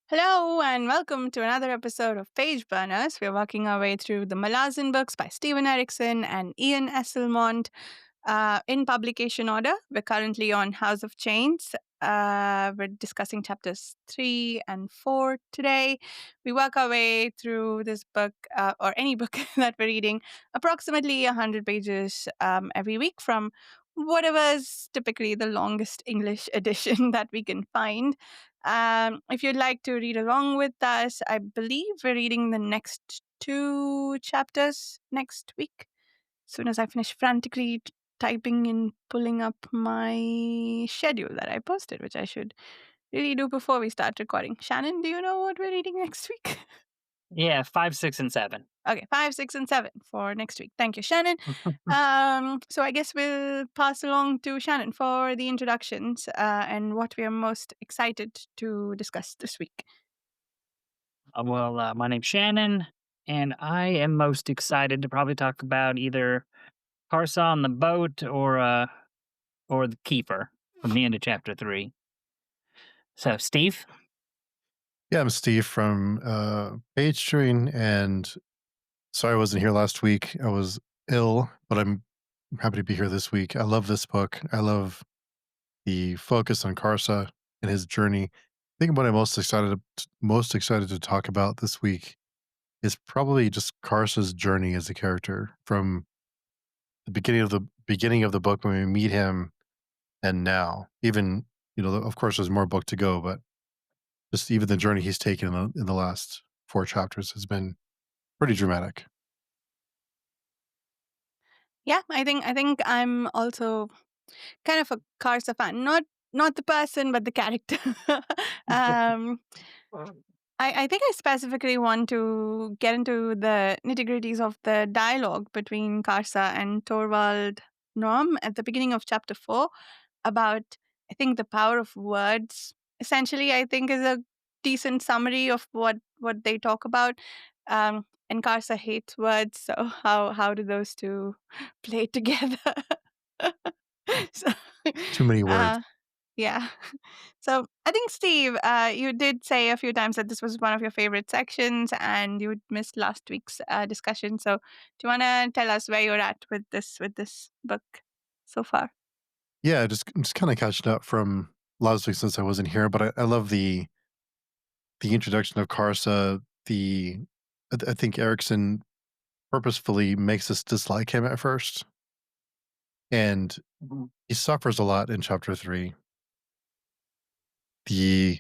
Hello and welcome to another episode of Page Burners. We're working our way through the Malazan books by Stephen Erikson and Ian Esselmont in publication order. We're currently on House of Chains. We're discussing chapters 3 and 4 today. We work our way through this book, or any book that we're reading, approximately 100 pages every week from whatever's typically the longest English edition that we can find. If you'd like to read along with us, I believe we're reading the next two chapters next week. As soon as I finish frantically typing and pulling up my schedule that I posted, which I should really do before we start recording. Shannon, do you know what we're reading next week? Yeah, 5, 6, and 7. Okay, 5, 6, and 7 for next week. Thank you, Shannon. So I guess we'll pass along to Shannon for the introductions and what we are most excited to discuss this week. My name's Shannon, and I am most excited to probably talk about either Carsa on the boat or the Keeper from the end of chapter 3. So, Steve? Yeah, I'm Steve from Page Train, and sorry I wasn't here last week. I was ill, but I'm happy to be here this week. I love this book. I love the focus on Karsa and his journey. I think what I'm most excited to talk about this week is probably just Karsa's journey as a character from the beginning of the book when we meet him and now. Even of course, there's more book to go, but just even the journey he's taken in the last 4 chapters has been pretty dramatic. Yeah, I think I'm also kind of a Karsa fan. Not the person, but the character. um, I think I specifically want to get into the nitty-gritties of the dialogue between Karsa and Torvald Norm at the beginning of chapter 4 about, I think, the power of words. Essentially, I think is a decent summary of what they talk about. And Karsa hates words, so how do those two play together? so, Too many words. uh, yeah. So I think, Steve, you did say a few times that this was one of your favorite sections and you missed last week's discussion. So do you want to tell us where you're at with this book so far? Yeah, I'm just kind of catching up from last week since I wasn't here, but I love the introduction of Karsa. I think Erikson purposefully makes us dislike him at first, and he suffers a lot in chapter 3. The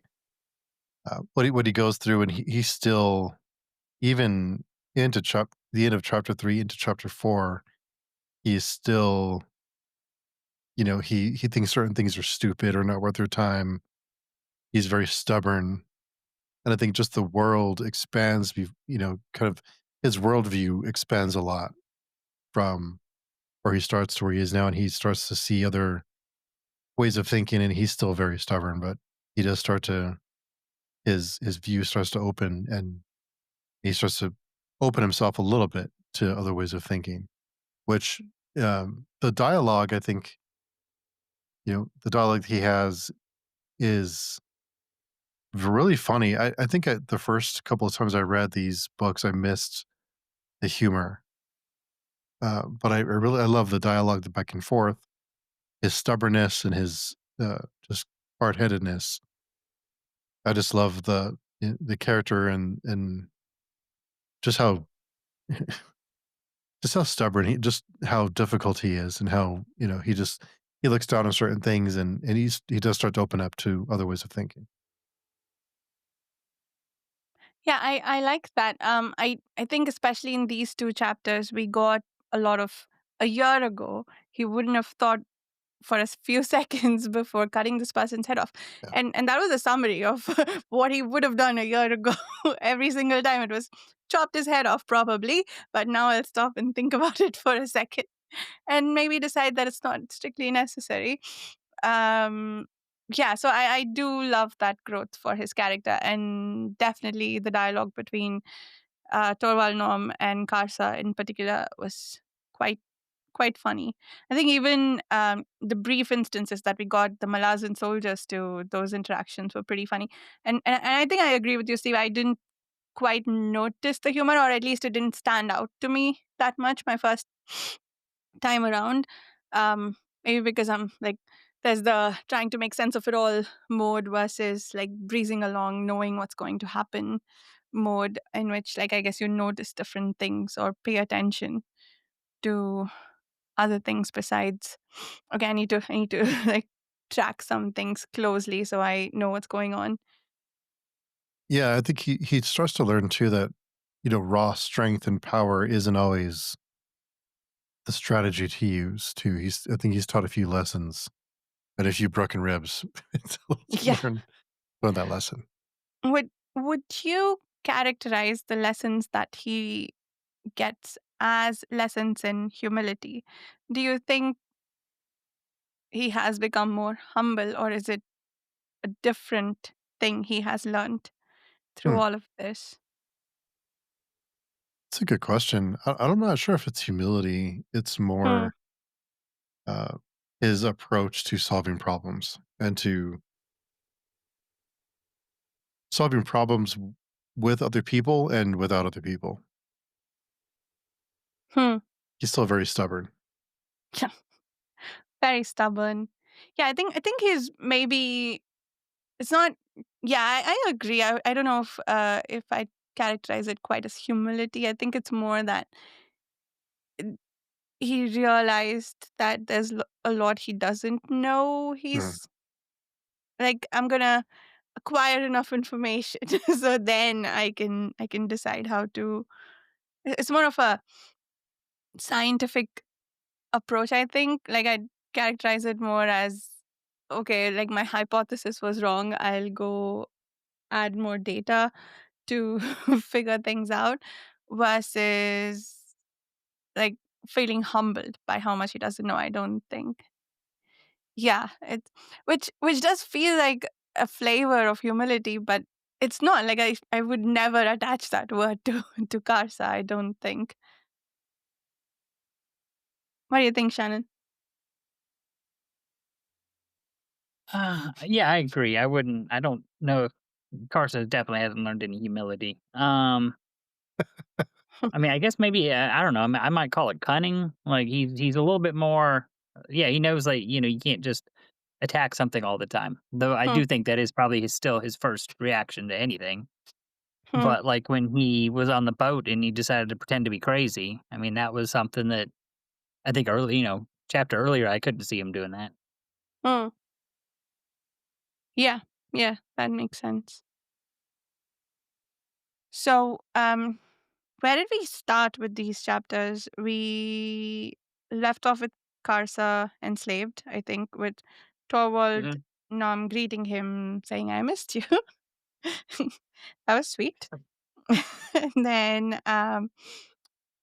what he goes through, and he's still even into the end of chapter 3 into chapter 4. He's still, he thinks certain things are stupid or not worth their time. He's very stubborn. And I think just the world expands, kind of his worldview expands a lot from where he starts to where he is now. And he starts to see other ways of thinking, and he's still very stubborn, but he does start to, his view starts to open, and he starts to open himself a little bit to other ways of thinking, which the dialogue, I think, the dialogue he has is really funny. I think the first couple of times I read these books, I missed the humor. But I love the dialogue, the back and forth, his stubbornness and his just hard headedness. I just love the character and just how just how stubborn just how difficult he is, and how he looks down on certain things, and he does start to open up to other ways of thinking. Yeah, I like that. I think especially in these two chapters, we got a lot of a year ago. He wouldn't have thought for a few seconds before cutting this person's head off. Yeah. And that was a summary of what he would have done a year ago. Every single time it was chopped his head off, probably. But now I'll stop and think about it for a second and maybe decide that it's not strictly necessary. Um, yeah, so I do love that growth for his character, and definitely the dialogue between Torvald Norm and Karsa in particular was quite quite funny. I think even the brief instances that we got the Malazan soldiers to, those interactions were pretty funny. And I think I agree with you, Steve. I didn't quite notice the humor, or at least it didn't stand out to me that much my first time around. Um, Maybe because I'm like, there's the trying to make sense of it all mode versus like breezing along, knowing what's going to happen mode, in which, like, I guess you notice different things or pay attention to other things besides, okay, I need to like track some things closely so I know what's going on. Yeah, I think he starts to learn too that, raw strength and power isn't always the strategy to use too. I think he's taught a few lessons and a few broken ribs to Yeah. learn that lesson. Would you characterize the lessons that he gets as lessons in humility? Do you think he has become more humble, or is it a different thing he has learned through Hmm. all of this? It's a good question. I'm not sure if it's humility. It's Hmm. more uh, his approach to solving problems and to solving problems with other people and without other people. Hmm. He's still very stubborn. Very stubborn. Yeah, I think he's maybe it's not. Yeah, I agree. I don't know if I characterize it quite as humility. I think it's more that he realized that there's a lot he doesn't know. Mhm. He's like, I'm gonna acquire enough information so then I can decide how to. It's more of a scientific approach, I think. Like, I'd characterize it more as, okay, like my hypothesis was wrong. I'll go add more data to figure things out versus like feeling humbled by how much he doesn't know, I don't think. Yeah, it which does feel like a flavor of humility, but it's not. Like, I would never attach that word to to Karsa, I don't think. What do you think, Shannon? Yeah, I agree. I don't know if Carson definitely hasn't learned any humility. I mean, I guess maybe I don't know. I might call it cunning. Like he's a little bit more. Yeah, he knows like you can't just attack something all the time. Though I Hmm, do think that is probably still his first reaction to anything. hmm, But like when he was on the boat and he decided to pretend to be crazy, I mean that was something that I think early, chapter earlier I couldn't see him doing that. hmm. Yeah, yeah, that makes sense. So, where did we start with these chapters? We left off with Karsa enslaved, I think, with Torvald Mhm. Nom greeting him, saying, I missed you. That was sweet. And then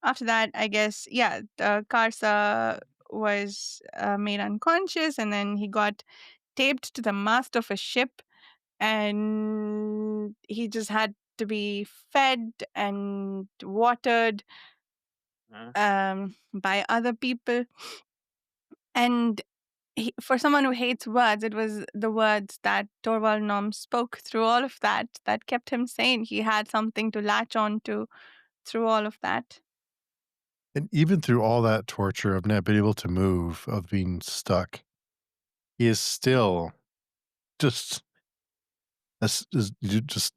after that, I guess, yeah, Karsa was made unconscious, and then he got taped to the mast of a ship, and he just had to be fed and watered by other people. And for someone who hates words, it was the words that Torvald Nom spoke through all of that that kept him sane. He had something to latch on to through all of that. And even through all that torture of not being able to move, of being stuck, he is still just just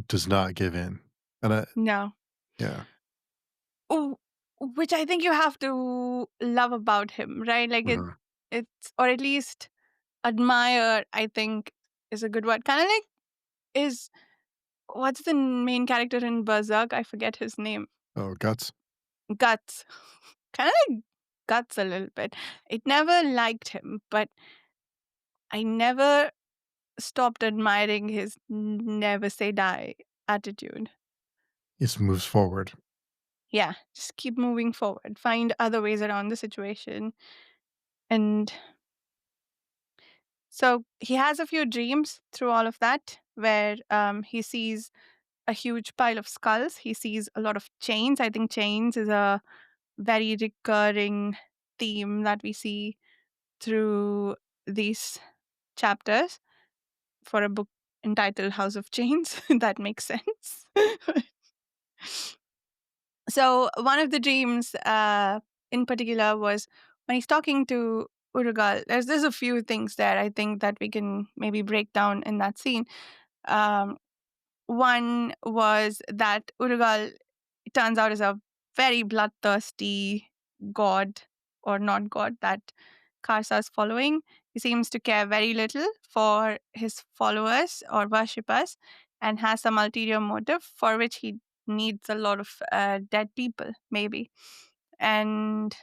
does not give in. And No. yeah. Oh, which I think you have to love about him, right? Like, Mhm. it's, or at least admire, I think is a good word. Kind of like, is what's the main character in Berserk? I forget his name. Oh, guts. Guts. Kind of like Guts a little bit. I never liked him, but I never stopped admiring his never say die attitude. He just moves forward. Yeah, just keep moving forward. Find other ways around the situation. And so he has a few dreams through all of that where he sees a huge pile of skulls. He sees a lot of chains. I think chains is a very recurring. theme that we see through these chapters for a book entitled House of Chains. That makes sense. So one of the dreams in particular was when he's talking to Urugal. There's a few things there I think that we can maybe break down in that scene. Um, One was that Urugal, it turns out, is a very bloodthirsty god, or not god, that Karsa's following. He seems to care very little for his followers or worshippers and has some ulterior motive for which he needs a lot of dead people, maybe. And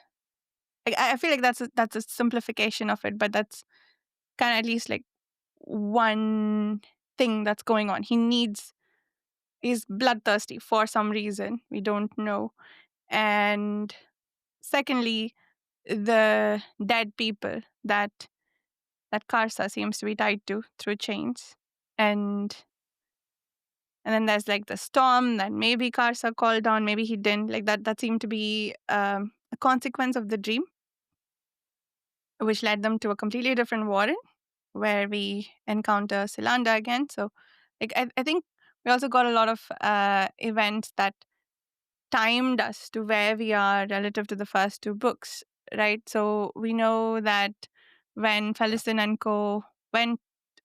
I feel like that's a simplification of it, but that's kind of at least like one thing that's going on. He's bloodthirsty for some reason. We don't know. And secondly, the dead people that Karsa seems to be tied to through chains. And then there's like the storm that maybe Karsa called down, maybe he didn't. Like that seemed to be a consequence of the dream, which led them to a completely different warren where we encounter Silanda again. So like I think we also got a lot of events that timed us to where we are relative to the first two books, right? So we know that when Felicin and co went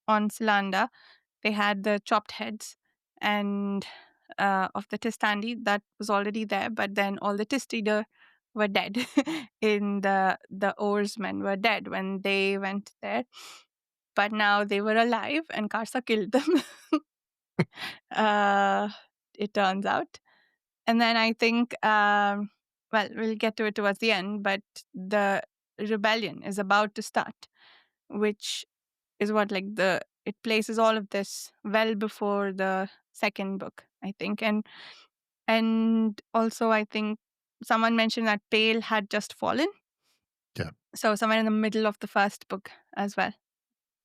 on Silanda, they had the chopped heads and of the Tistandi that was already there, but then all the Tistider were dead. In the oarsmen were dead when they went there, but now they were alive, and Karsa killed them. uh, it turns out. And then I think, well, we'll get to it towards the end, but the rebellion is about to start, which is what it places all of this well before the second book, I think. And also I think someone mentioned that Pale had just fallen. Yeah. So somewhere in the middle of the first book as well.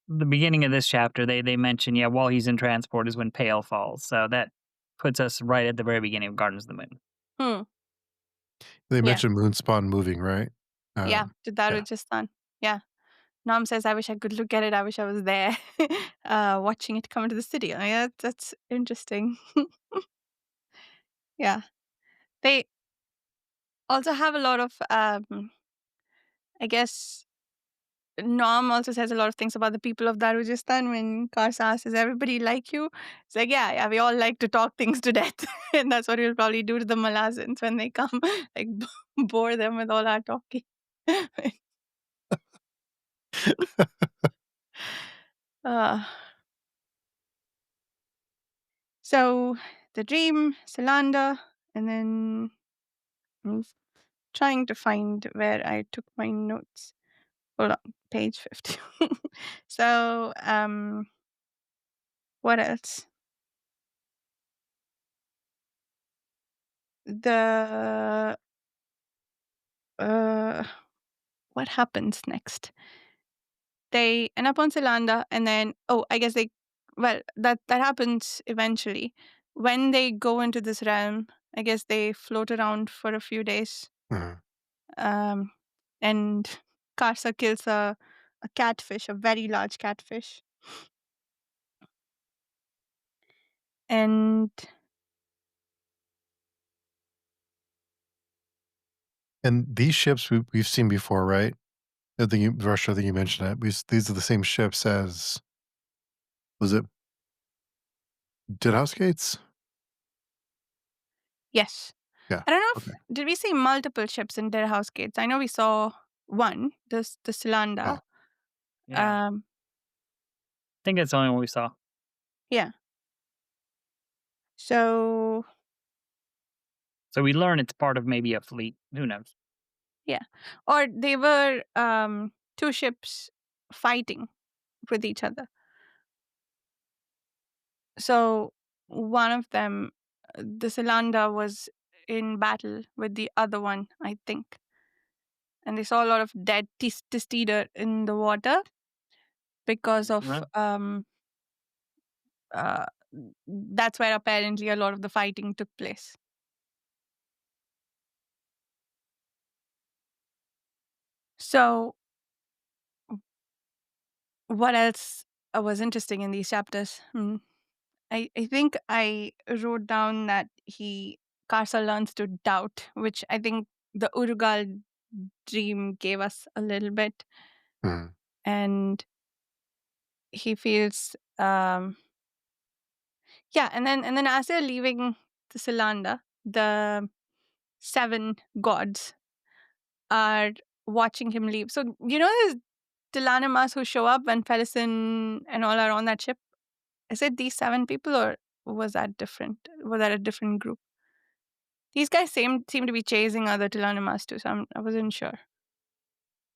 The beginning of this chapter, they mention, while he's in transport is when Pale falls. So that puts us right at the very beginning of Gardens of the Moon. Hmm. They Yeah. mentioned Moonspawn moving, right? Yeah. To Yeah. Darujistan. Yeah. Nom says, I wish I could look at it. I wish I was there watching it come into the city. I mean, that's interesting. Yeah. They also have a lot of, I guess, Nom also says a lot of things about the people of Darujistan when Karsa asks, is everybody like you? It's like, yeah, we all like to talk things to death. And that's what we'll probably do to the Malazans when they come, like bore them with all our talking. uh, so the dream, Salanda, and then I'm trying to find where I took my notes. Hold on, page 50. So, what else? The uh, what happens next? They end up on Salanda, and then I guess that happens eventually. When they go into this realm, I guess they float around for a few days. Mhm. And Karsa kills a catfish, a very large catfish. And And these ships we've seen before, right? I think Russia, I think you mentioned that. These are the same ships as, was it Deadhouse Gates? yes, Yeah. I don't know Okay. did we see multiple ships in their house gates? I know we saw one, the Silanda. Oh, Yeah. I Um, think that's the only one we saw. yeah. So So we learn it's part of maybe a fleet. Who knows? yeah, or they were two ships fighting with each other. So one of them, the Silanda, was in battle with the other one, I think. And they saw a lot of dead Tistida in the water because of Well, uh, that's where apparently a lot of the fighting took place. So, what else was interesting in these chapters? I think I wrote down that Karsa learns to doubt, which I think the Urugal dream gave us a little bit, Mm. and he feels yeah, and then as they're leaving the Salanda, the seven gods are watching him leave. So there's Tilanimas who show up when Felison and all are on that ship. Is it these seven people, or was that different? Was that a different group? These guys seem to be chasing other Tilanimas too, so I wasn't sure.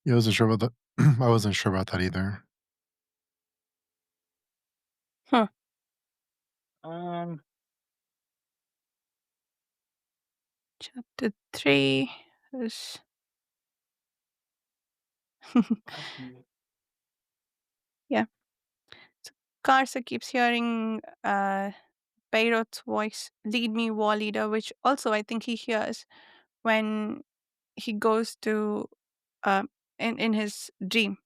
Yeah, I wasn't sure about that. I wasn't sure about that either. Huh. Um, Chapter 3 is yeah. So Karsa keeps hearing Beirut's voice, "Lead me, war leader," which also I think he hears when he goes to uh, in his dream.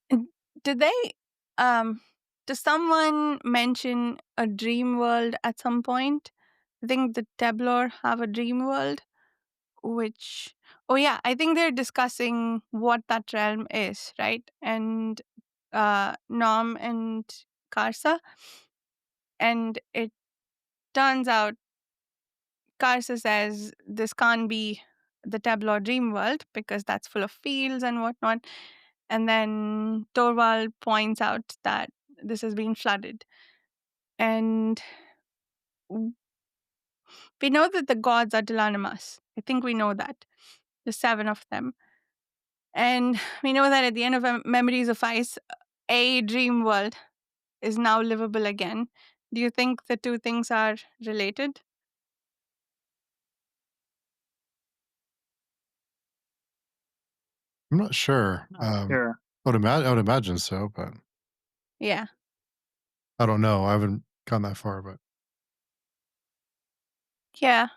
And did they um does someone mention a dream world at some point? I think the Tablor have a dream world, which oh yeah, I think they're discussing what that realm is, right? And Nom and Karsa, and it turns out Karsa says this can't be the Tablor dream world because that's full of fields and whatnot. And then Torvald points out that this has been flooded. And w- we know that the gods are Dilanimas. I think we know that. The seven of them. And we know that at the end of Memories of Ice, a dream world is now livable again. Do you think the two things are related? I'm not sure. not sure. I would imagine so, but Yeah. I don't know. I haven't gone that far, but Yeah.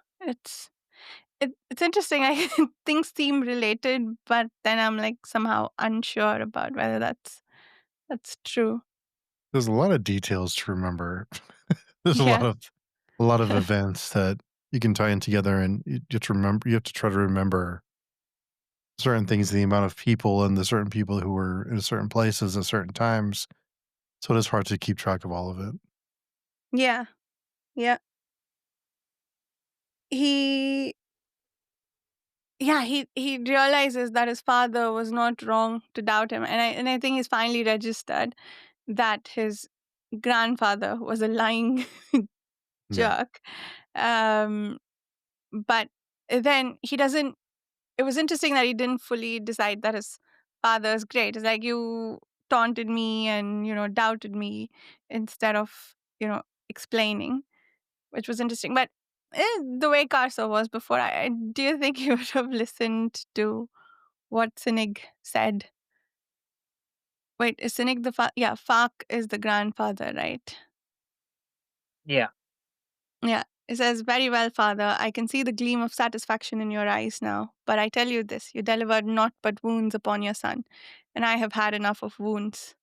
It's interesting. I things seem related, but then I'm like somehow unsure about whether that's true. there's a lot of details to remember. There's Yeah. a lot of events that you can tie in together, and you have to remember. You have to try to remember certain things, the amount of people and the certain people who were in certain places at certain times. So it is hard to keep track of all of it. Yeah. Yeah. He he realizes that his father was not wrong to doubt him, and I think he's finally registered that his grandfather was a lying Yeah. jerk. Um, but then he doesn't. It was interesting that he didn't fully decide that his father's great. It's like you taunted me and doubted me instead of explaining, which was interesting. But the way Karso was before, do you think he would have listened to what Sinig said? Wait, is Sinig the yeah, Fark is the grandfather, right? Yeah. Yeah. It says, "Very well, father. I can see the gleam of satisfaction in your eyes now. But I tell you this, you delivered naught but wounds upon your son, and I have had enough of wounds."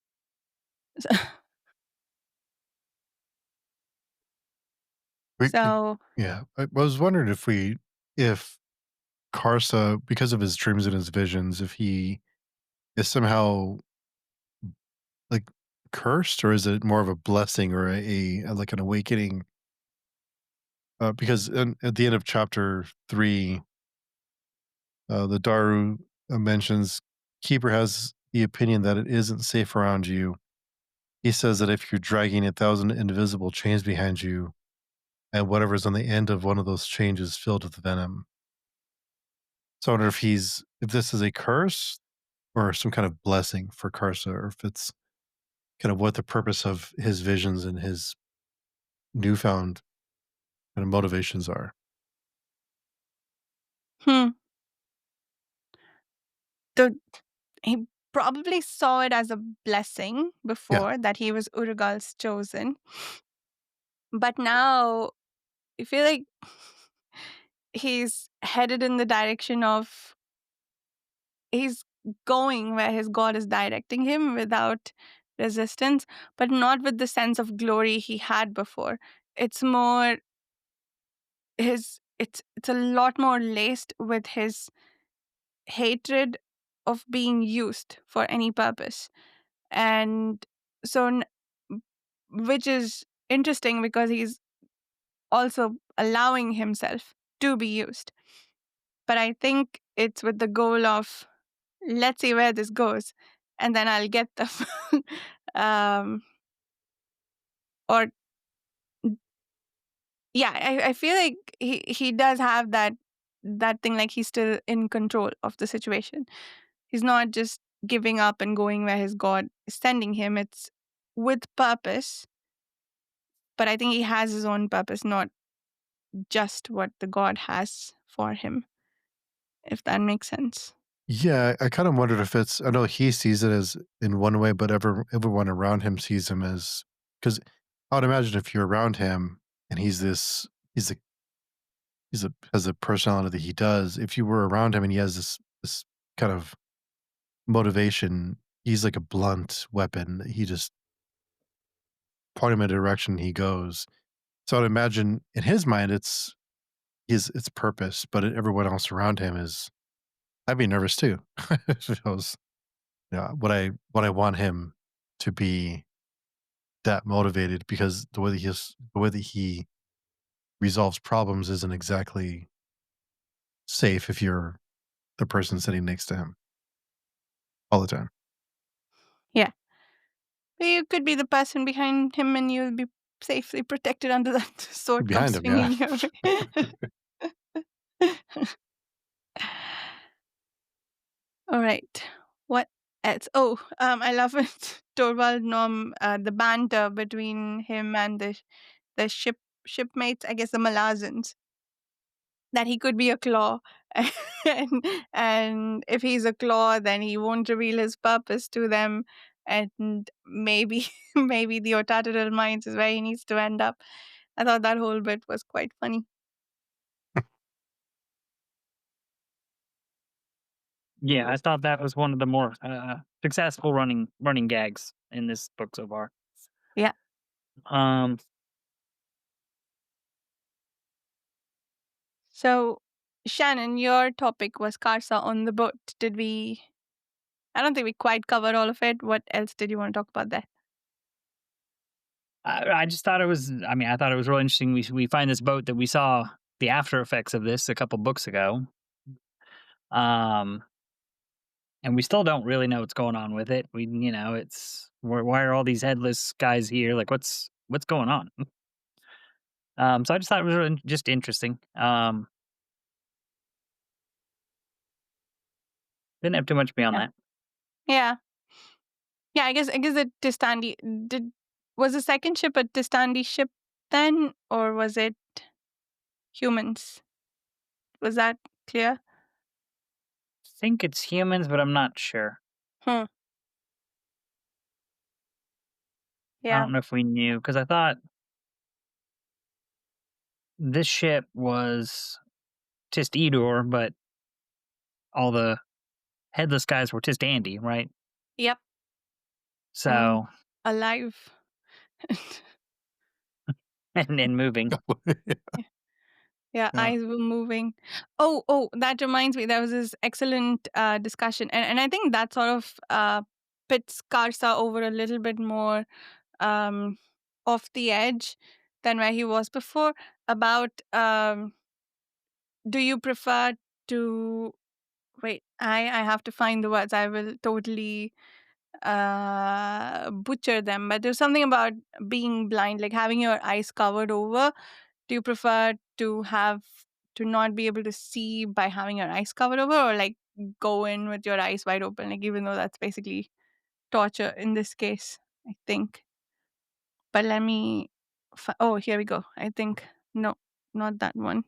We, So, yeah. I was wondering if Karsa, because of his dreams and his visions, if he is somehow like cursed, or is it more of a blessing or like an awakening? Because at the end of chapter 3, the Daru mentions Keeper has the opinion that it isn't safe around you. He says that if you're dragging 1,000 invisible chains behind you, and whatever's on the end of one of those chains is filled with venom. So I wonder if this is a curse or some kind of blessing for Karsa, or if it's kind of what the purpose of his visions and his newfound kind of motivations are. hmm, the he probably saw it as a blessing Yeah. before that he was Urugal's chosen. But now I feel like he's headed in the direction of he's going where his God is directing him without resistance, but not with the sense of glory he had before. It's more it's a lot more laced with his hatred of being used for any purpose. And so which is interesting because he's also allowing himself to be used. But I think it's with the goal of, let's see where this goes, and then I'll get them. um, or yeah, I feel like he does have that thing, like he's still in control of the situation. He's not just giving up and going where his God is sending him. It's with purpose, but I think he has his own purpose, not just what the God has for him, if that makes sense. Yeah, I kind of wondered if it's. I know he sees it as in one way, but everyone around him sees him as because I would imagine if you're around him and he's a has a personality that he does. If you were around him and he has this kind of motivation, he's like a blunt weapon. He just point him in a direction he goes. So I'd imagine in his mind it's purpose, but everyone else around him is. I'd be nervous too. If it was, yeah, would I want him to be that motivated because the way that he resolves problems isn't exactly safe if you're the person sitting next to him all the time. Yeah. But you could be the person behind him and you'll be safely protected under that sword comes Behind him, yeah. swinging your way. All right. What else? Oh, I love it. Torvald Norm, the banter between him and the shipmates, I guess the Malazans, that he could be a claw. and, and if he's a claw, then he won't reveal his purpose to them. And maybe maybe the Otataral Mines is where he needs to end up. I thought that whole bit was quite funny. Yeah, I thought that was one of the more successful running gags in this book so far. Yeah. Um, So, Shannon, your topic was Karsa on the boat. Did we? I don't think we quite covered all of it. What else did you want to talk about there? I just thought it was. I mean, I thought it was really interesting. We find this boat that we saw the after effects of this a couple books ago. Um, and we still don't really know what's going on with it. It's why are all these headless guys here? Like, what's going on? So I just thought it was really just interesting. Didn't have too much beyond Yeah. that. Yeah. Yeah, I guess the Tistandi did was the second ship a Tistandi ship then, or was it humans? Was that clear? Think it's humans, but I'm not sure. Hmm. I Yeah. don't know if we knew because I thought this ship was Tist Edor, but all the headless guys were Tist Andy, right? Yep. And So alive. and moving. Yeah, Yeah. eyes were moving. Oh, that reminds me. There was this excellent discussion, and I think that sort of pits Karsa over a little bit more um, off the edge than where he was before. About do you prefer to wait? I have to find the words. I will totally butcher them. But there's something about being blind, like having your eyes covered over. Do you prefer to not be able to see by having your eyes covered over, or like go in with your eyes wide open, like even though that's basically torture in this case, I think. But let me oh, here we go. I think no, not that one.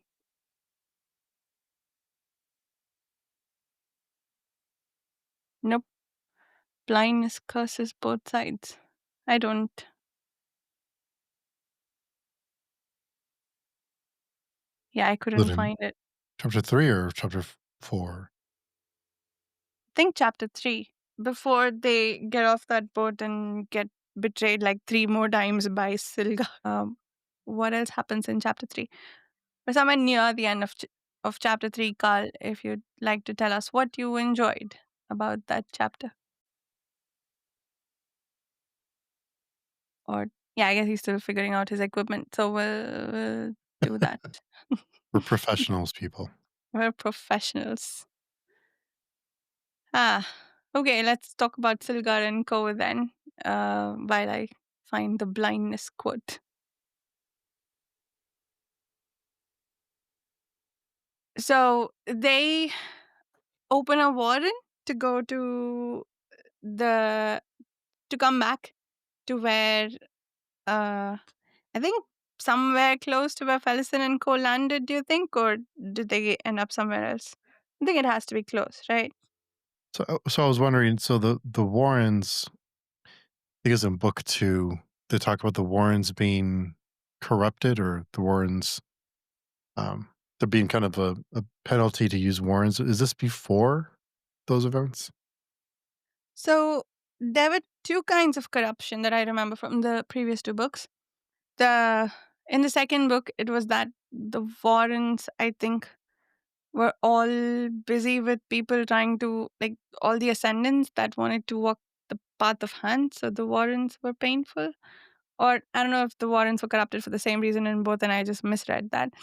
Nope. Blindness curses both sides. I don't. Yeah, I Was couldn't it in find it. chapter 3 or chapter 4? think chapter 3, before they get off that boat and get betrayed like 3 more times by Silga. What else happens in chapter 3? Or somewhere near the end of chapter 3, Carl, if you'd like to tell us what you enjoyed about that chapter. Or, yeah, I guess he's still figuring out his equipment, so we'll do that. We're professionals, people. We're professionals. Ah, okay, let's talk about Silgar and Co then, while I find the blindness quote. So they open a warrant to go the to come back to where I think somewhere close to where Fellison and Co landed, do you think? Or did they end up somewhere else? I think it has to be close, right? So I was wondering, so the Warrens, because in book 2, they talk about the Warrens being corrupted, or the Warrens, um, there being kind of a penalty to use Warrens. Is this before those events? So there were two kinds of corruption that I remember from the previous two books. The In the second book, it was that the Warrens, I think, were all busy with people trying to, like, all the ascendants that wanted to walk the path of Hunt, so the Warrens were painful. Or I don't know if the Warrens were corrupted for the same reason in both, and I just misread that.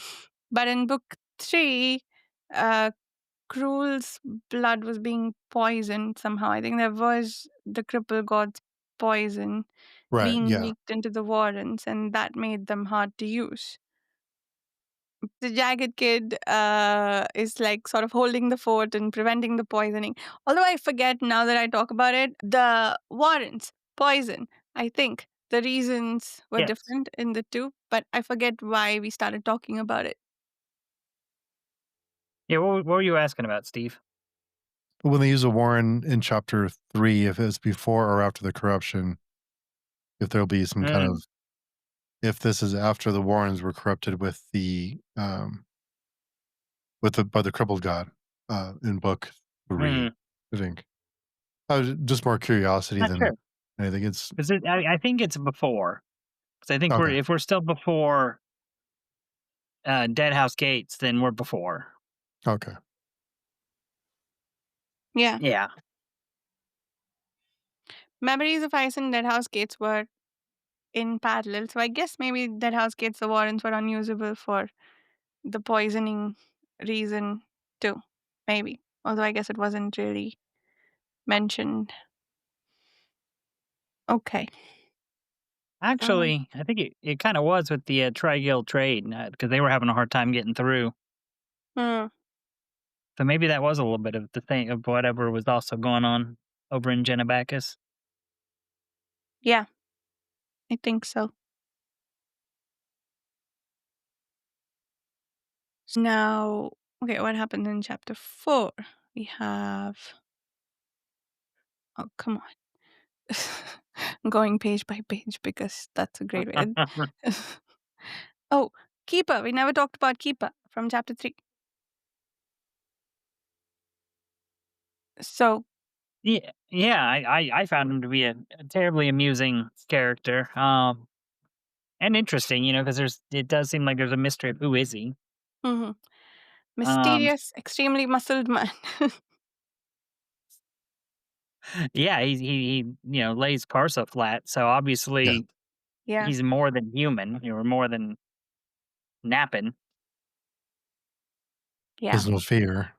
But in book 3, uh, Cruel's blood was being poisoned somehow. I think there was the cripple god's poison Right. being Yeah. leaked into the Warrens, and that made them hard to use. The Jagged Kid is like sort of holding the fort and preventing the poisoning. Although I forget now that I talk about it, the Warrens poison. I think the reasons were Yes. different in the two, but I forget why we started talking about it. Yeah, what were you asking about, Steve? But when they use a Warren in chapter 3, if it's before or after the corruption, if there'll be some kind Mm, of, if this is after the Warrens were corrupted with the by the crippled god, in book 3, mm, I think. Just more curiosity not sure. than anything. It's 'Cause I think it's before. 'Cause I think okay. if we're still before, Dead House Gates, then we're before. Okay. Yeah. Yeah. Memories of Ice and Deadhouse Gates were in parallel, so I guess maybe Deadhouse Gates, the Warrens were unusable for the poisoning reason too. Maybe. Although I guess it wasn't really mentioned. Okay. Um, Actually, I think it kinda was with the, Tri-Guild trade, because they were having a hard time getting through. hmm, So maybe that was a little bit of the thing of whatever was also going on over in Genebacus. yeah, I think so. Now, okay, what happened in chapter 4? We have. Oh, come on. I'm going page by page because that's a great way. Oh, Keeper. We never talked about Keeper from chapter 3. So, Yeah, I found him to be a terribly amusing character, and interesting, because it does seem like there's a mystery of who is he. mhm. Um, Mysterious, extremely muscled man. yeah, he lays Carso flat, so Yeah. obviously Yeah. he's more than human, or more than napping. Yeah. There's no fear,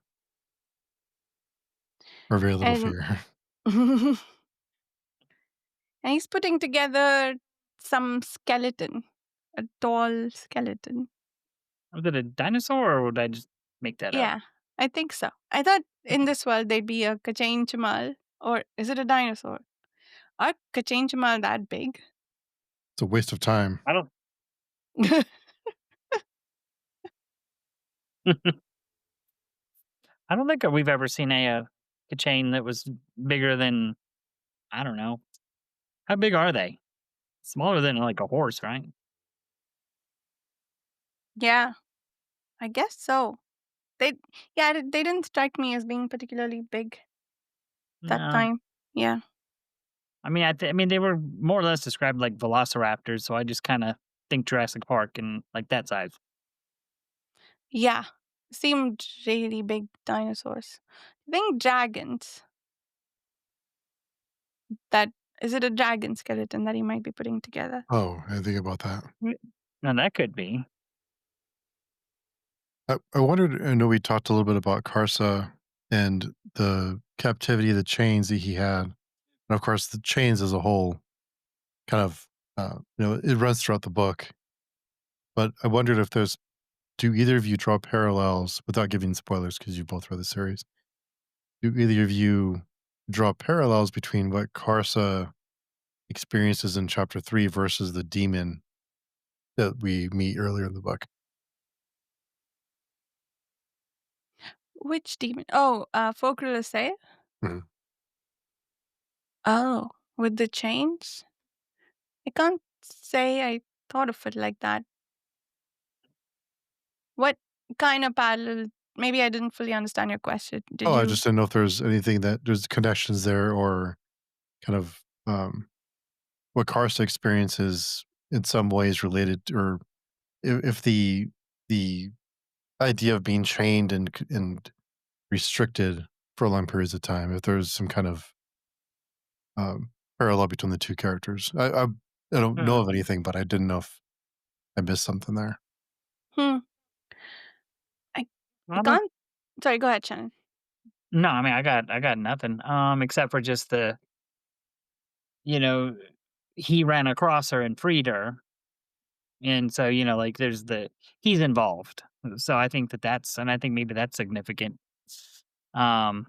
or very little And fear. and he's putting together some skeleton, a tall skeleton. Was it a dinosaur, or would I just make that up? Yeah, I think so. I thought in this world they'd be a Kachain Chimal, or is it a dinosaur? Are Kachain Chimal that big? It's a waste of time. I don't. I don't think we've ever seen a chain that was bigger than, I don't know. How big are they? Smaller than like a horse, right? Yeah, I guess so. They, yeah, they didn't strike me as being particularly big. that No. time. Yeah. I mean, they were more or less described like velociraptors, so I just kinda think Jurassic Park and, like, that size. Yeah. Seemed really big dinosaurs. I think dragons. That is it a dragon skeleton that he might be putting together? Oh, I think about that. Mm. Now that could be. I wondered, I know we talked a little bit about Karsa and the captivity, the chains that he had. And of course, the chains as a whole kind of, it runs throughout the book. But I wondered if do either of you draw parallels without giving spoilers because you both read the series? Do either of you draw parallels between what Karsa experiences in chapter 3 versus the demon that we meet earlier in the book? Which demon? Oh, Focrulus. Mhm. Oh, with the chains? I can't say I thought of it like that. What kind of parallel? Maybe I didn't fully understand your question. Oh, Did I you? just didn't know if there's anything that there's connections there or kind of what Karsta experiences in some ways related or if the idea of being chained and restricted for long periods of time, if there's some kind of parallel between the two characters. I don't know Mhm. of anything, but I didn't know if I missed something there. Hmm. I I I don't can't. Sorry. Go ahead, Shannon. no, I mean, I got nothing, except for just you know, he ran across her and freed her, and so, like, he's involved. So I think I think maybe that's significant. Um,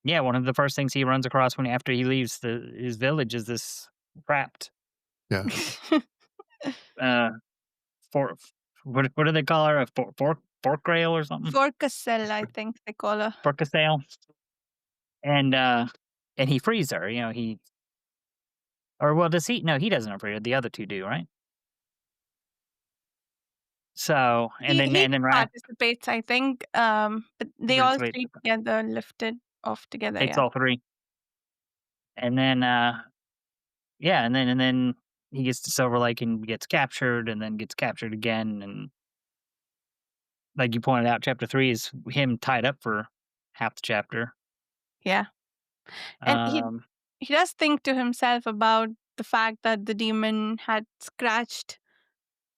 yeah, one of the first things he runs across when after he leaves his village is this trapped, Yeah. uh, for what do they call her? A fork rail or something? Forcasell, I think they call her. Forkasale? And, uh, and he frees her, or well, does he? No, he doesn't free her, the other 2 do, right? So, He and then right participates, I think. But they all wait, three together lifted off together. takes Yeah. all 3, and then, yeah, and then he gets to Silver Lake and gets captured, and then gets captured again, and like you pointed out, chapter 3 is him tied up for half the chapter. Yeah. And Um, he does think to himself about the fact that the demon had scratched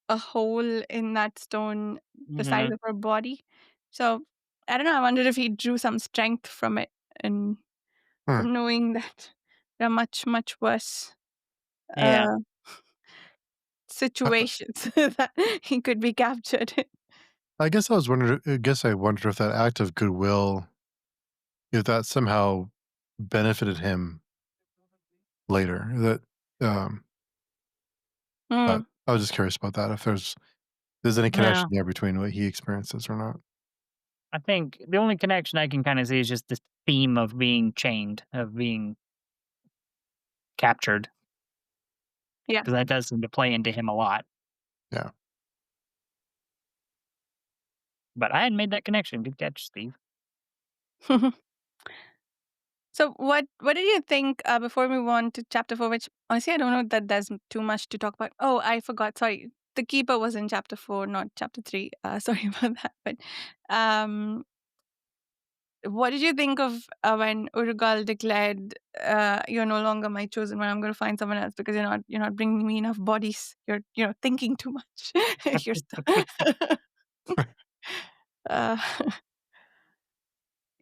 a hole in that stone the size mhm, of her body. So I don't know. I wondered if he drew some strength from it and Hmm. from knowing that there are much, much worse yeah, uh, situations that he could be captured in. I guess I was wondering. I guess I wonder if that act of goodwill, if that somehow benefited him later. Um, but Mm. I was just curious about that. If there's any no, connection there between what he experiences or not. I think the only connection I can kinda see is just the theme of being chained, of being captured, Yeah. because that does seem to play into him a lot. Yeah. But I hadn't made that connection. Good catch, Steve. So what did you think before we move on to chapter 4, which honestly I don't know that there's too much to talk about. Oh, I forgot. Sorry. The keeper was in chapter 4, not chapter 3. Sorry about that. But um what did you think of when Urgal declared, "You're no longer my chosen one. I'm going to find someone else because you're not bringing me enough bodies. You're thinking too much. you're st- uh,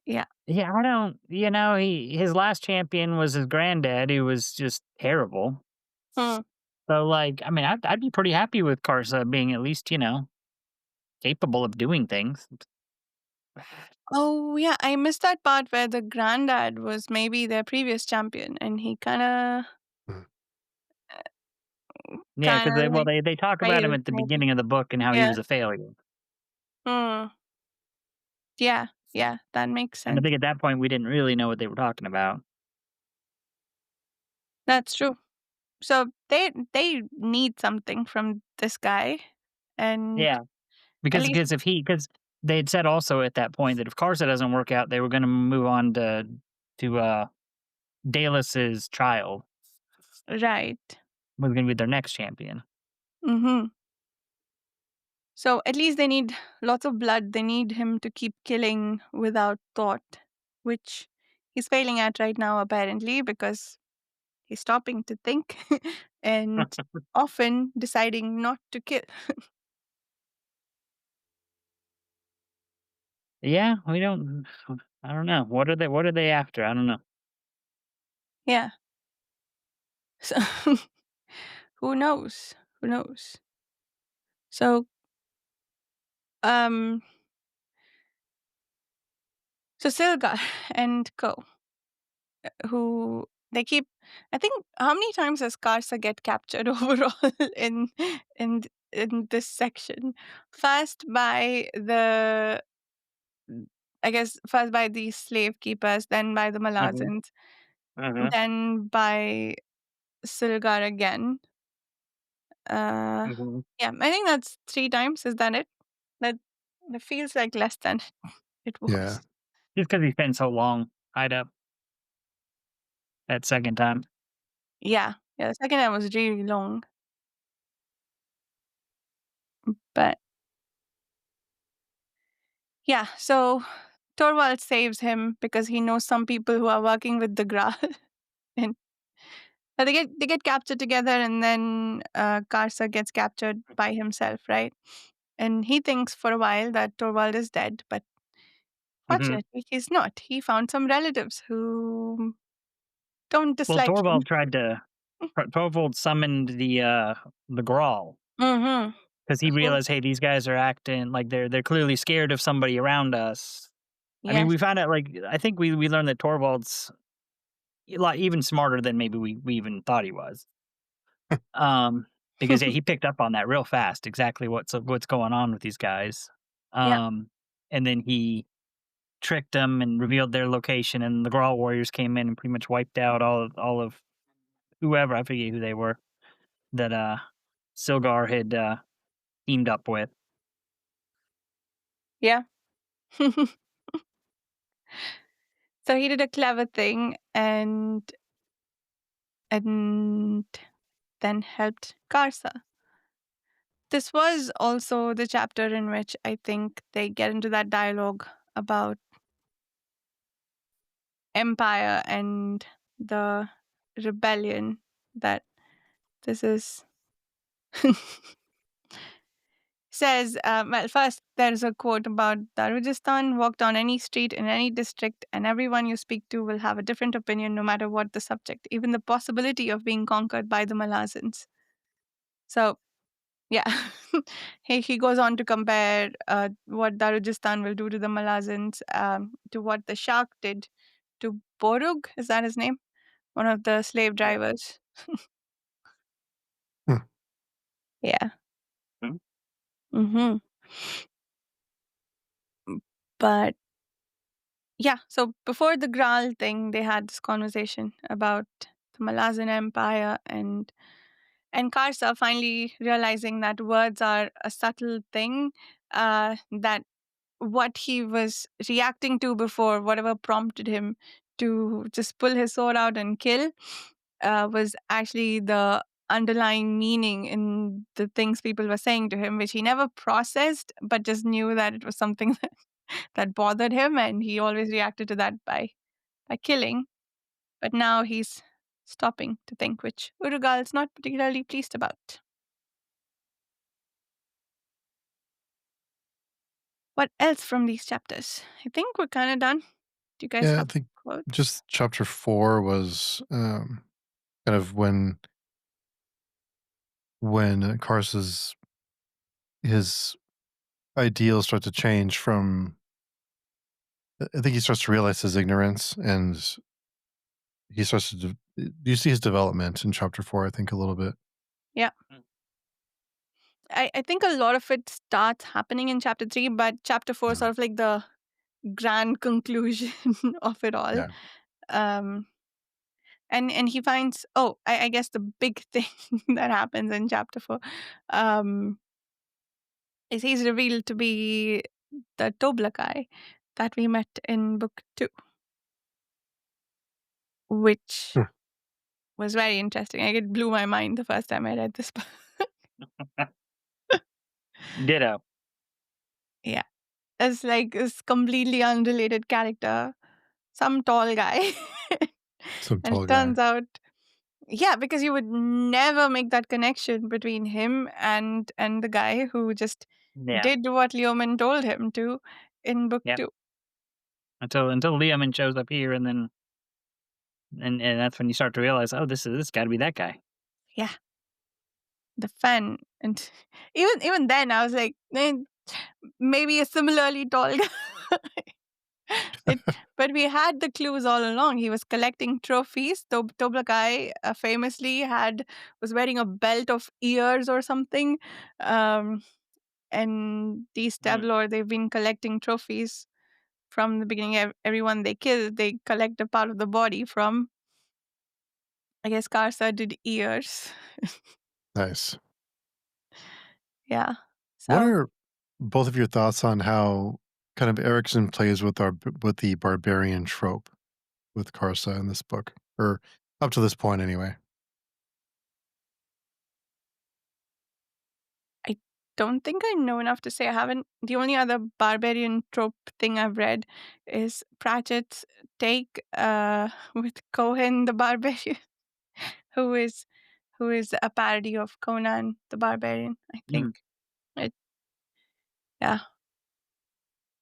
yeah. Yeah, I don't his last champion was his granddad, who was just terrible. Hmm. So, like, I mean, I'd be pretty happy with Karsa being at least, capable of doing things. Oh yeah, I missed that part where the granddad was maybe their previous champion, and he Mhm. Yeah, kind because of like they talk about him failed at the maybe. beginning of the book and how he Yeah. was a failure. Hmm. Yeah. Yeah. That makes And I sense. think at that point, we didn't really know what they were talking about. That's true. So they need something from this guy, and Yeah, at least because they had said also at that point that if Karsa doesn't work out, they were gonna move on to to Daelus's child Right. was going to be their next champion. Mm-hmm. So at least they need lots of blood. They need him to keep killing without thought, which he's failing at right now, apparently, because he's stopping to think and often deciding not to kill. Yeah, we don't. I don't know. What are they? What are they after? I don't know. Yeah. So who knows? Who knows? So um so Silgar and Co, who they keep, I think, how many times does Karsa get captured overall in in in this section? First by the, I guess, first by the slave keepers, then by the Hmm. Malazans, Hmm. then by Silgar again. Hmm. Yeah, I think that's 3 times. Is that it? That that feels like less than it Yeah. was. Just because he spent so long tied up that second time. Yeah, yeah. The second time was really long, but yeah. So Torvald saves him because he knows some people who are working with the Graal, and they get captured together, and then Karsa gets captured by himself, right? And he thinks for a while that Torvald is dead, but Hmm. fortunately he's not. He found some relatives who don't Well, dislike him. Torvald tried to. Torvald summoned the Grawl Mm-hmm. because he realized, hey, these guys are acting like they're clearly scared of somebody around us. I mean, Yes. we found out like I think we learned that Torvald's a lot even smarter than maybe we even thought he was. Because yeah, he picked up on that real fast, exactly what's going on with these guys. Yeah. And then he tricked them and revealed their location, and the Grawl warriors came in and pretty much wiped out all of whoever, I forget who they were, that Silgar had teamed up with. Yeah. So he did a clever thing and then helped Karsa. This was also the chapter in which I think they get into that dialogue about empire and the rebellion, that this is says, well, first there's a quote about Darujistan: walk down any street in any district, and everyone you speak to will have a different opinion no matter what the subject, even the possibility of being conquered by the Malazans. So, yeah, he goes on to compare what Darujistan will do to the Malazans to what the shark did to Borug. Is that his name? One of the slave drivers. Hmm. Yeah. Hmm. Hmm. But yeah, so before the Graal thing, they had this conversation about the Malazan Empire and Karsa finally realizing that words are a subtle thing, that what he was reacting to before, whatever prompted him to just pull his sword out and kill, was actually the underlying meaning in the things people were saying to him, which he never processed, but just knew that it was something that bothered him, and he always reacted to that by killing. But now he's stopping to think, which Urugal is not particularly pleased about. What else from these chapters? I think we're kind of done. Do you guys Yeah, I have think quotes? just chapter 4 was kind of when Karsa's his ideals start to change from I think he starts to realize his ignorance and he starts to you see his development in chapter 4 I think a little bit. Yeah. I think a lot of it starts happening in chapter 3, but chapter 4 is Mhm. sort of like the grand conclusion of it all. Yeah. Um, and he finds, oh, I guess the big thing that happens in chapter 4 um, is he's revealed to be the Tobla guy that we met in book 2. which Hmm. was very interesting. Like, it blew my mind the first time I read this book. Ditto. Yeah. It's like this completely unrelated character, some tall guy. Some And it tall guy. turns out, yeah, because you would never make that connection between him and the guy who just Yeah. did what Leoman told him to in book Yep. two. Until Liaman shows up here, and then and that's when you start to realize, oh, this got to be that guy. Yeah, the fan. And even then, I was like, maybe a similarly tall guy. It, but we had the clues all along. He was collecting trophies. Toblakai famously was wearing a belt of ears or something. Um, and these Mm. tableau, they've been collecting trophies from the beginning. Everyone they kill, they collect a part of the body from. I guess Karsa did ears. Nice. Yeah. What So are both of your thoughts on how kind of Erikson plays with with the barbarian trope with Karsa in this book, or up to this point anyway? I don't think I know enough to say. I haven't. The only other barbarian trope thing I've read is Pratchett's take with Cohen the Barbarian, who is who is a parody of Conan the Barbarian. I think. Mm. It, yeah.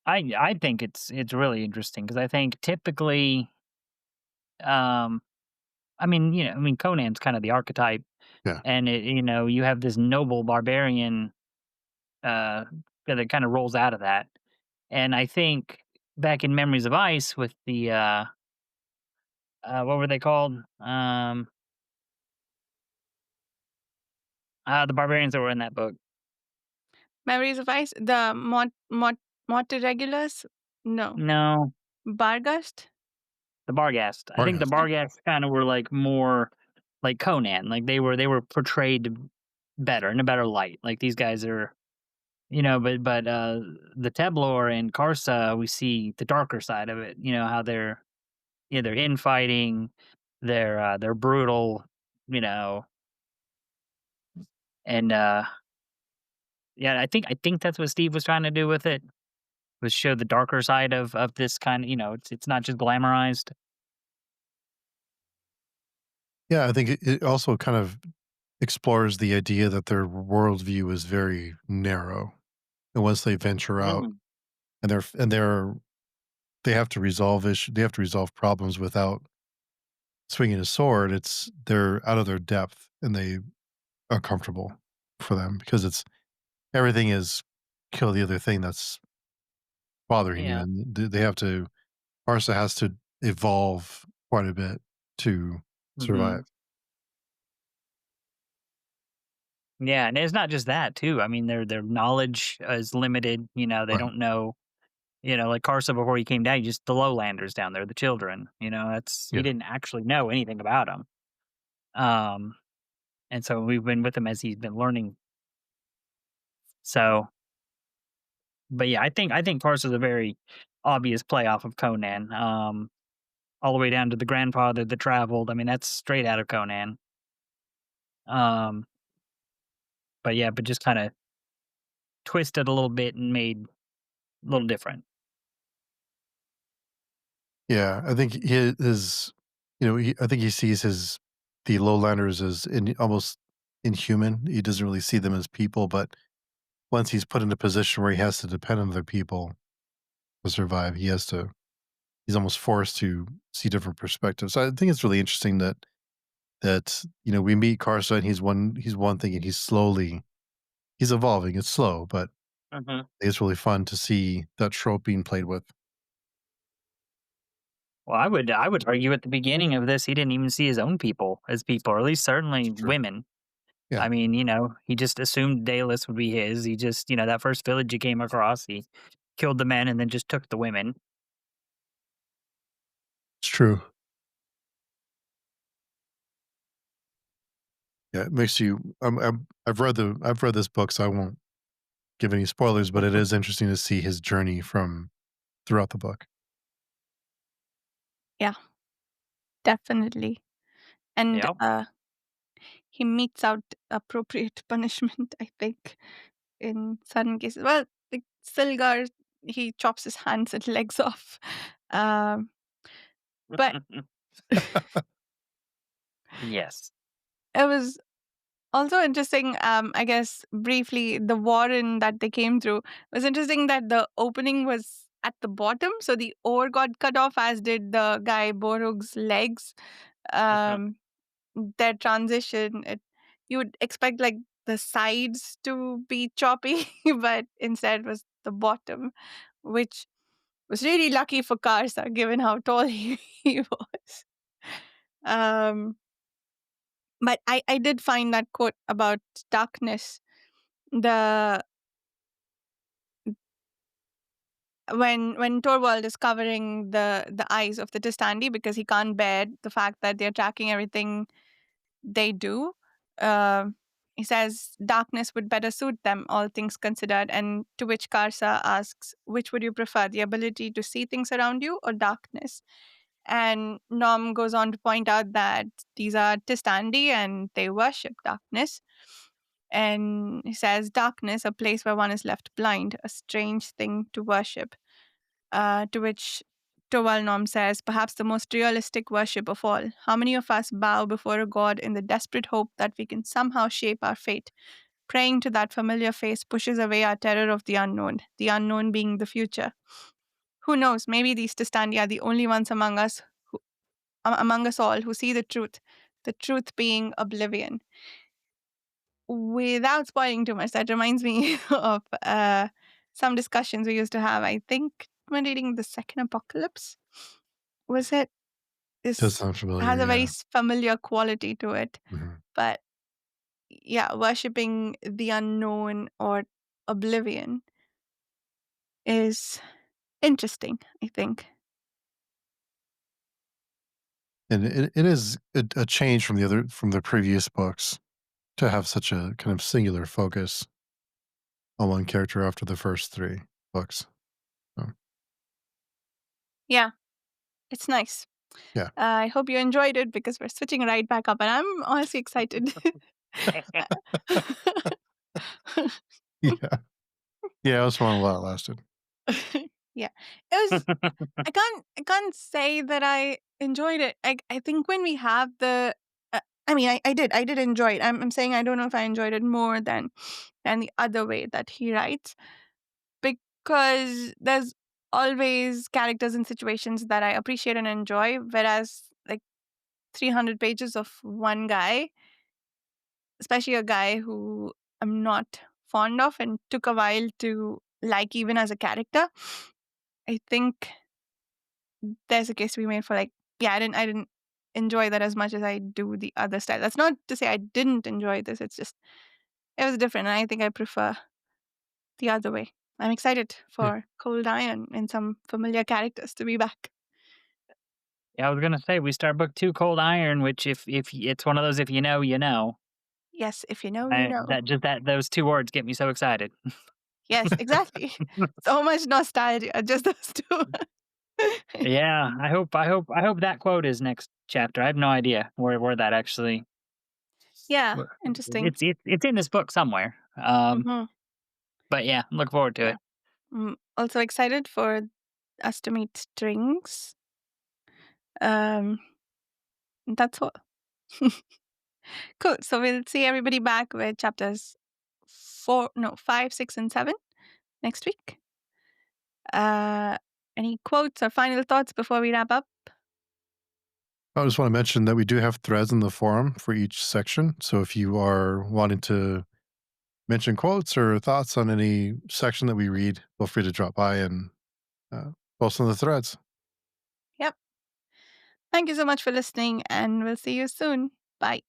I think it's really interesting because I think typically, um, I mean, Conan's kind of the archetype, Yeah. and you have this noble barbarian uh, that kind of rolls out of that, and I think back in Memories of Ice with what were they called? The barbarians that were in that book. Memories of Ice. The Mot Irregulars. No. No, Bargast. the Barghast. I think the Barghast. Barghast kind of were like more like Conan, like they were portrayed better in a better light. Like these guys are, but the Teblor and Karsa, we see the darker side of it. You know how they're infighting, they're brutal, you know, and yeah, I think that's what Steve was trying to do with it, was show the darker side of this kind of, it's not just glamorized. Yeah, I think it also kind of explores the idea that their worldview is very narrow, and once they venture out Mm, and they have to they have to resolve problems without swinging a sword. They're out of their depth and they are comfortable for them because it's everything is kill the other thing that's bothering you, yeah. and they have to. Arsa has to evolve quite a bit to Mhm. survive. Yeah, and it's not just that too. I mean, their knowledge is limited. They Right. don't know. Like Carson before he came down, just the lowlanders down there, the children. He Yeah. didn't actually know anything about them. Um, and so we've been with him as he's been learning. So, but yeah, I think Carson's a very obvious play off of Conan. All the way down to the grandfather that traveled. I mean, that's straight out of Conan. Um, but yeah, but just kind of twisted a little bit and made a little different. Yeah, I think I think he sees the lowlanders as almost inhuman. He doesn't really see them as people, but once he's put in a position where he has to depend on other people to survive, he's almost forced to see different perspectives. So I think it's really interesting that we meet Carson, he's one thing, and he's evolving. It's slow, but Mhm. it's really fun to see that trope being played with. Well, I would argue at the beginning of this, he didn't even see his own people as people, or at least It's certainly true. women. Yeah, I mean, he just assumed Dallas would be his. He just, that first village he came across, he killed the men and then just took the women. it's true. Yeah, it makes you. I've read this book, so I won't give any spoilers. But it is interesting to see his journey from throughout the book. Yeah. Definitely. And Yep. he meets out appropriate punishment, I think, in certain cases. Well, like Silgar, he chops his hands and legs off. Um, but Yes. it was also interesting, I guess, briefly, the warren that they came through. It was interesting that the opening was at the bottom, so the oar got cut off, as did the guy Borug's legs. Um, their transition, you would expect like the sides to be choppy, but instead was the bottom, which was really lucky for Karsa, given how tall he was. Um, but I did find that quote about darkness. The when Torvald is covering the eyes of the Tistandi because he can't bear the fact that they're tracking everything they do. Um he says darkness would better suit them, all things considered, and to which Karsa asks, which would you prefer, the ability to see things around you or darkness? And Nom goes on to point out that these are Tistandi and they worship darkness. And he says, darkness, a place where one is left blind, a strange thing to worship. To which Towal Nom says, perhaps the most realistic worship of all. How many of us bow before a god in the desperate hope that we can somehow shape our fate? Praying to that familiar face pushes away our terror of the unknown being the future. Who knows, maybe these Tistandi are the only ones among us all who see the truth being oblivion. Without spoiling too much, that reminds me of some discussions we used to have. I think when reading the Second Apocalypse, was it? Does This sound familiar, has a very yeah. familiar quality to it. Mhm. But yeah, worshipping the unknown or oblivion is interesting, I think. And it is a change from the previous books to have such a kind of singular focus on one character after the first 3 books. So, Yeah, it's nice. yeah. I hope you enjoyed it because we're switching right back up, and I'm honestly excited. Yeah. Yeah, it was fun while it lasted. Yeah, it was. I can't say that I enjoyed it. I think when we have the, I mean, I did enjoy it. I'm saying I don't know if I enjoyed it more than the other way that he writes, because there's always characters and situations that I appreciate and enjoy, whereas like 300 pages of one guy, especially a guy who I'm not fond of and took a while to like even as a character. I think there's a case to be made for like, yeah, I didn't enjoy that as much as I do the other style. That's not to say I didn't enjoy this. It's just it was different, and I think I prefer the other way. I'm excited Yeah. for Cold Iron and some familiar characters to be back. Yeah, I was gonna say we start book 2, Cold Iron, which it's one of those if you know, you know. Yes, if you know, you know. That those 2 words get me so excited. Yes, exactly. So much nostalgia, just those two. Yeah, I hope that quote is next chapter. I have no idea where that actually Yeah, where interesting. it's in this book somewhere. Hmm. But yeah, look forward to Yeah. it. Also excited for us to meet Strings. Um, that's all. Cool. So we'll see everybody back with chapters 5, 6, and 7 next week. Uh, any quotes or final thoughts before we wrap up? I just want to mention that we do have threads in the forum for each section. So if you are wanting to mention quotes or thoughts on any section that we read, feel free to drop by and post on the threads. Yep. Thank you so much for listening, and we'll see you soon. Bye.